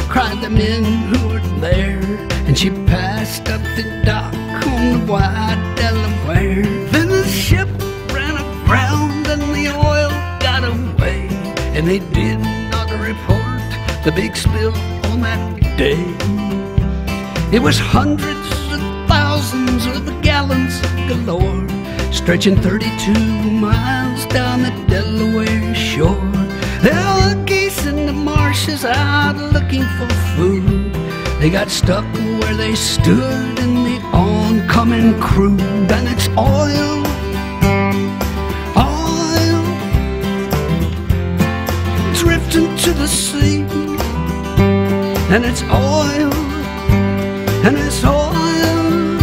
cried the men who were there. And she passed up the dock on the wide Delaware. Then the ship ran aground and the oil got away, and they did not report the big spill on that day. It was hundreds of thousands of gallons galore, stretching 32 miles down the Delaware shore. There were geese in the marshes out looking for food. They got stuck where they stood in the oncoming crude. And it's oil, oil, drifting to the sea. And it's oil, and it's oil.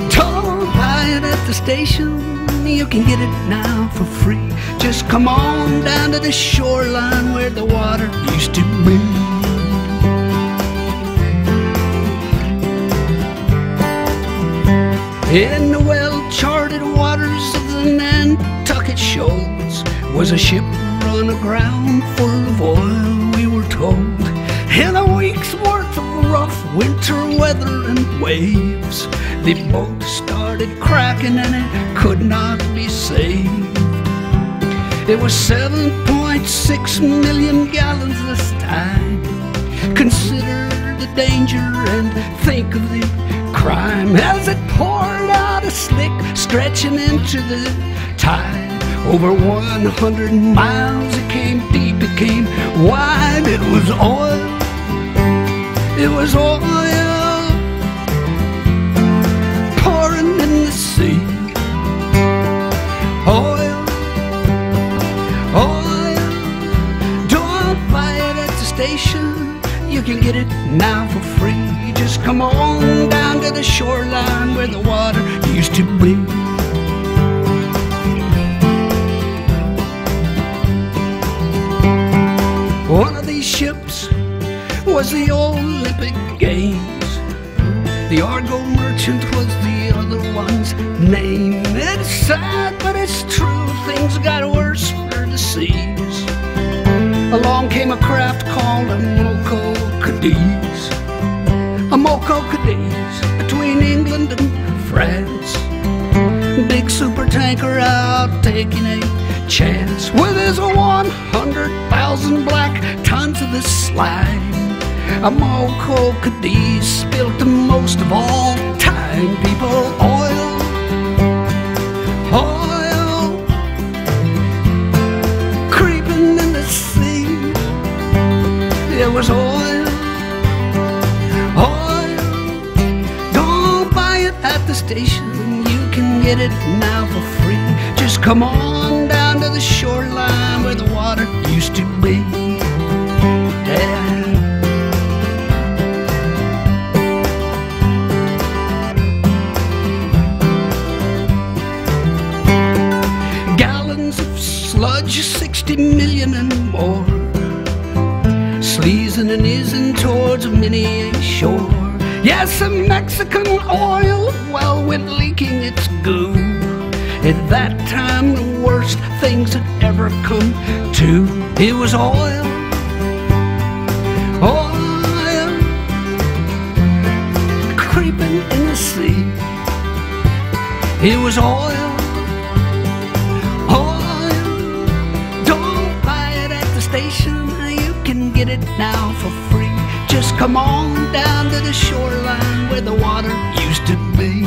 Don't buy it at the station, you can get it now for free. Just come on down to the shoreline where the water used to be. In the well-charted waters of the Nantucket shoals was a ship run aground full of oil, we were told. In a week's worth of rough winter weather and waves, the boat started cracking and it could not be saved. It was 7.6 million gallons this time. Consider the danger and think of the crime as it poured out a slick, stretching into the tide. Over 100 miles, it came deep, it came wide. It was oil, it was oil, pouring in the sea. Oil, oil, don't buy it at the station, you can get it now for free. Just come on down to the shoreline where the water used to be. One of these ships was the Olympic Games. The Argo Merchant was the other one's name. It's sad, but it's true, things got worse for the seas. Along came a craft called a Moco Cadiz. A Moco Cadiz between England and France. Big super tanker out taking a chance with his 100,000 black tons of the slime. A Moco Cadiz spilt the most of all time. People, oil, oil, creeping in the sea. It was oil, oil. Don't buy it at the station, you can get it now for free. Just come on down to the shoreline where the water used to be. Yeah. Gallons of sludge, 60 million and more, sleazing and ising towards many a shore. Yes, a Mexican oil well went leaking its goo. At that time, the worst things had ever come to. It was oil, oil, creeping in the sea. It was oil, oil. Don't buy it at the station, you can get it now for free. Just come on down to the shoreline where the water used to be.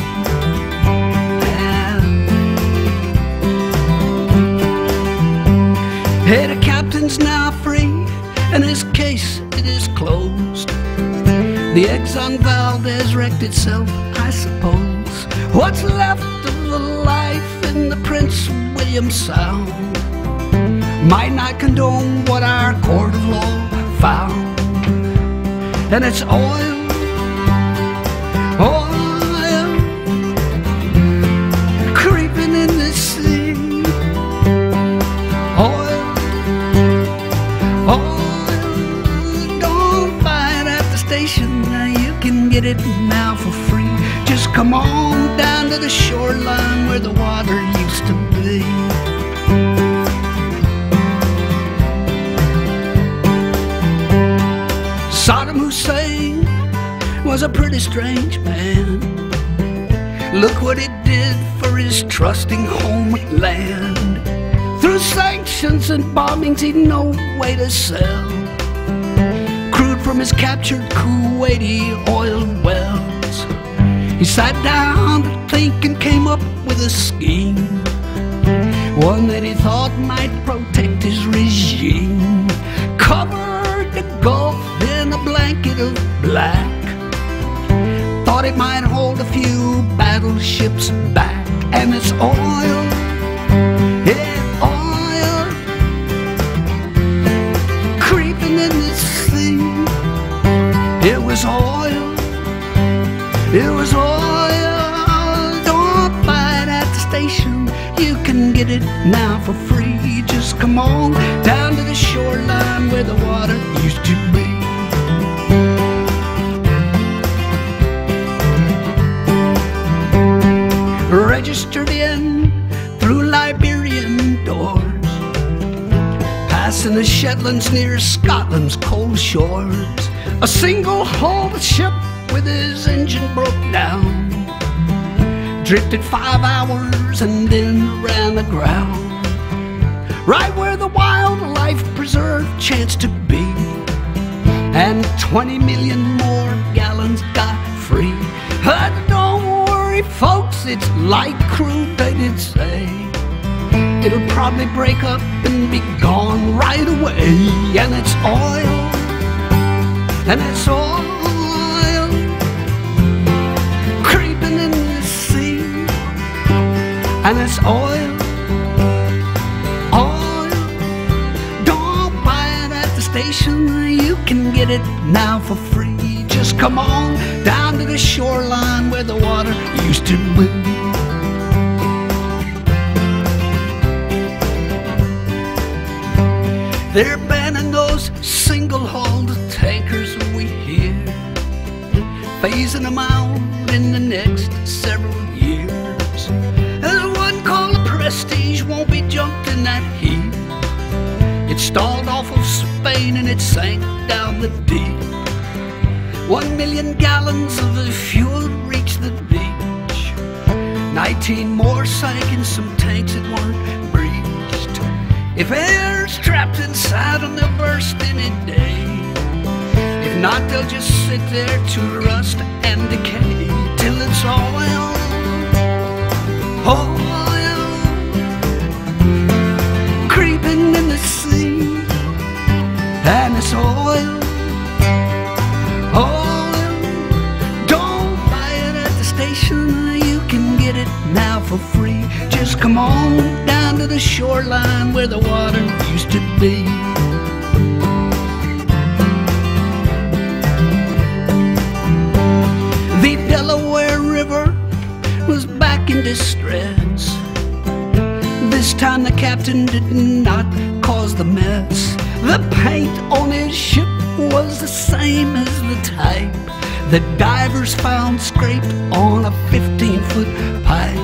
Hey, the captain's now free, and his case, it is closed. The Exxon Valdez wrecked itself, I suppose. What's left of the life in the Prince William Sound might not condone what our court of law found. And it's oil, oil, creeping in the sea. Oil, oil, don't buy it at the station, you can get it now for free. Just come on down to the shoreline where the water used to be. Saddam Hussein was a pretty strange man. Look what it did for his trusting homeland. Through sanctions and bombings he'd no way to sell crude from his captured Kuwaiti oil wells. He sat down to think and came up with a scheme, one that he thought might protect his regime. Covered the Gulf in a blanket of black, thought it might hold a few battleships back. And it's oil, yeah, oil, creeping in this thing. It was oil, it was oil. Don't buy it at the station, you can get it now for free. Just come on down to the shoreline where the water used to be. Registered in through Liberian doors, passing the Shetlands near Scotland's cold shores. A single-hulled ship with his engine broke down, drifted 5 hours and then ran aground, right where the wildlife preserve chanced to be, and 20 million more gallons got free. But don't worry, folks, it's light crude, they did say. It'll probably break up and be gone right away. And it's oil, and it's oil, creeping in the sea. And it's oil, oil. Don't buy it at the station, you can get it now for free. Just come on down to the shoreline where the water used to be. They're banning those single-hulled tankers we hear, phasing them out in the next several years. There's one called the Prestige, won't be jumped in that heat. It stalled off of Spain and it sank down the deep. 1 million gallons of the fuel reached the beach. 19 more sank in some tanks that weren't breached. If air's trapped inside them, they'll burst any day. If not, they'll just sit there to rust and decay till it's oil, oil, creeping in the sea. And it's oil, oil. Don't buy it at the station, you can get it now for free. Just come on down to the shoreline where the water used to be. The Delaware River was back in distress. This time the captain did not cause the mess. The paint on his ship was the same as the type that divers found scraped on a 15-foot pipe.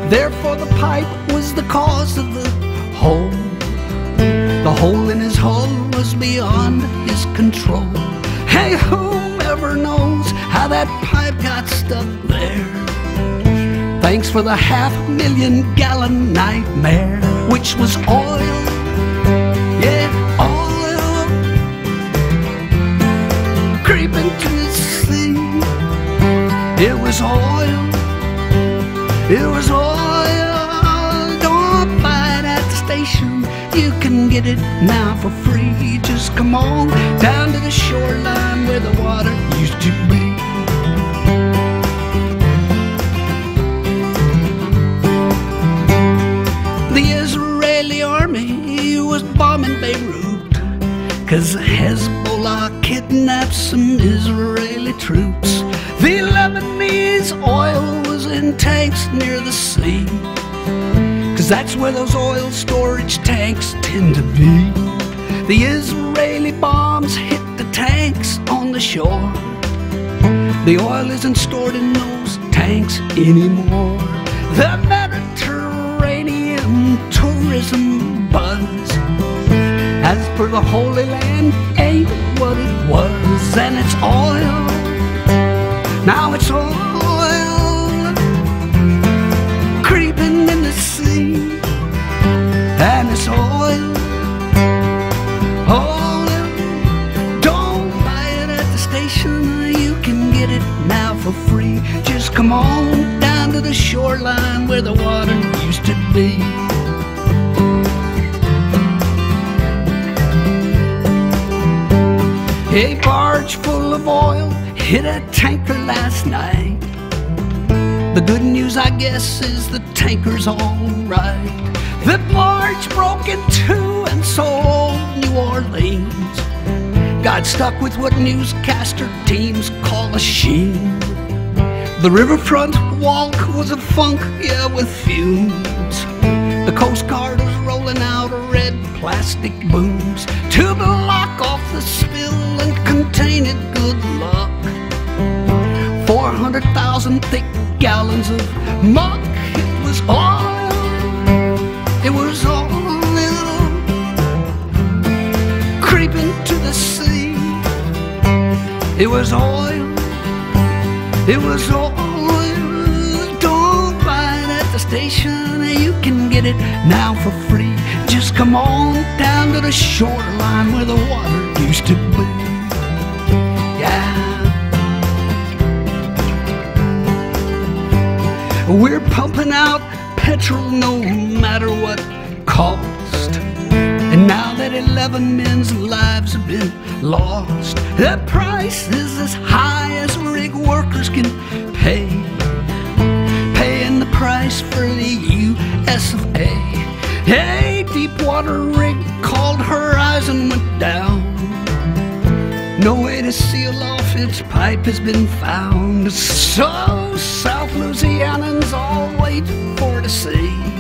Therefore the pipe was the cause of the hole. The hole in his hull was beyond his control. Hey, whoever knows how that pipe got stuck there? Thanks for the 500,000 gallon nightmare, which was oil, yeah, oil, creeping to the sea. It was oil, it was oil. Don't buy it at the station, you can get it now for free. Just come on down to the shoreline where the water used to be. The Israeli army was bombing Beirut 'cause Hezbollah kidnapped some Israeli troops. The Lebanese oil was in tanks near the sea, 'cause that's where those oil storage tanks tend to be. The Israeli bombs hit the tanks on the shore. The oil isn't stored in those tanks anymore. The Mediterranean tourism buzz As for the Holy Land, ain't what it was, and it's oil. Now it's oil creeping in the sea, and it's oil. Oil, don't buy it at the station. You can get it now for free. Just come on down to the shoreline where the water used to be. A barge full of oil hit a tanker last night. The good news, I guess, is the tanker's all right. The barge broke in two, and so old New Orleans got stuck with what newscaster teams call a sheen. The riverfront walk was a funk, yeah, with fumes. The Coast Guard was rolling out red plastic booms to block off the spill and contain it, good luck. 400,000 thick gallons of muck. It was oil. It was oil creeping to the sea. It was oil. It was oil. Don't buy it at the station. You can get it now for free. Just come on down to the shoreline where the water used to be. Yeah. We're pumping out petrol no matter what cost. And now that 11 men's lives have been lost, the price is as high as rig workers can pay. Paying the price for the US of A. A deepwater rig called Horizon went down. No way to seal off its pipe has been found. So South Louisianans all wait for to see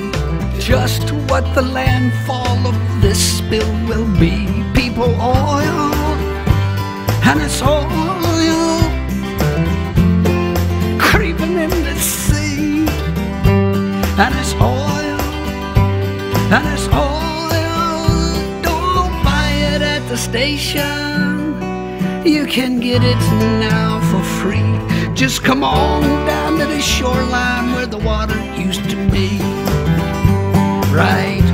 just what the landfall of this spill will be. People, oil, and it's oil creeping in the sea, and it's oil, and it's oil. Don't buy it at the station. You can get it now for free. Just come on down to the shoreline where the water used to be. Right.